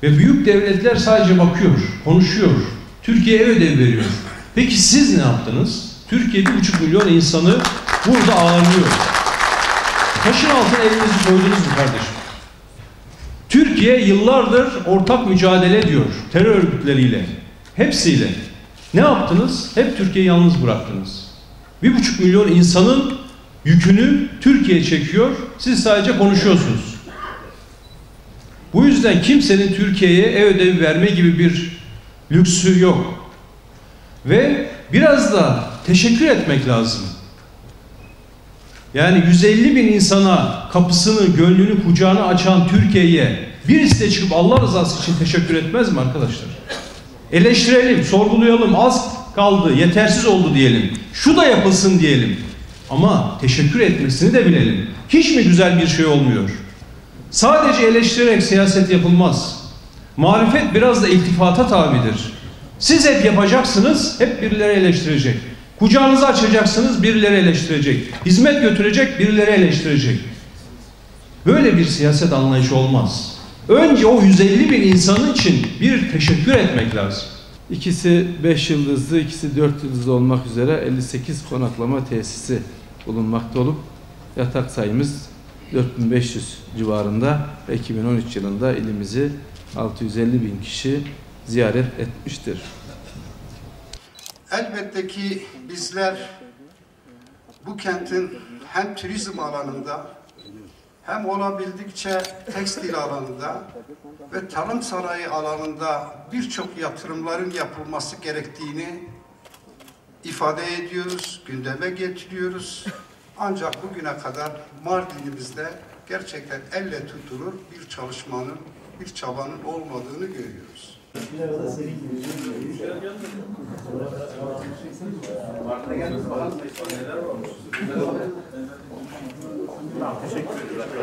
Ve büyük devletler sadece bakıyor, konuşuyor. Türkiye'ye ödev veriyor. Peki siz ne yaptınız? Türkiye 1,5 milyon insanı burada ağırlıyor. Taşın altına elinizi koydunuz mu kardeşim? Türkiye yıllardır ortak mücadele ediyor terör örgütleriyle. Hepsiyle. Ne yaptınız? Hep Türkiye'yi yalnız bıraktınız. 1,5 milyon insanın yükünü Türkiye çekiyor. Siz sadece konuşuyorsunuz. Bu yüzden kimsenin Türkiye'ye ev ödevi verme gibi bir lüksü yok. Ve biraz da teşekkür etmek lazım. Yani 150 bin insana kapısını, gönlünü, kucağını açan Türkiye'ye birisi de çıkıp Allah rızası için teşekkür etmez mi arkadaşlar? Eleştirelim, sorgulayalım, az kaldı, yetersiz oldu diyelim. Şu da yapılsın diyelim. Ama teşekkür etmesini de bilelim. Hiç mi güzel bir şey olmuyor? Sadece eleştirerek siyaset yapılmaz. Marifet biraz da iltifata tabidir. Siz hep yapacaksınız, hep birileri eleştirecek. Kucağınızı açacaksınız, birileri eleştirecek. Hizmet götürecek, birileri eleştirecek. Böyle bir siyaset anlayışı olmaz. Önce o 150 bin insanın için bir teşekkür etmek lazım. İkisi 5 yıldızlı, ikisi 4 yıldızlı olmak üzere 58 konaklama tesisi bulunmakta olup yatak sayımız 4500 civarında ve 2013 yılında ilimizi 650 bin kişi ziyaret etmiştir. Elbette ki bizler bu kentin hem turizm alanında hem olabildikçe tekstil alanında ve tarım sanayi alanında birçok yatırımların yapılması gerektiğini ifade ediyoruz, gündeme getiriyoruz. Ancak bugüne kadar Mardin'imizde gerçekten elle tutulur bir çalışmanın, bir çabanın olmadığını görüyoruz. Teşekkür ederim.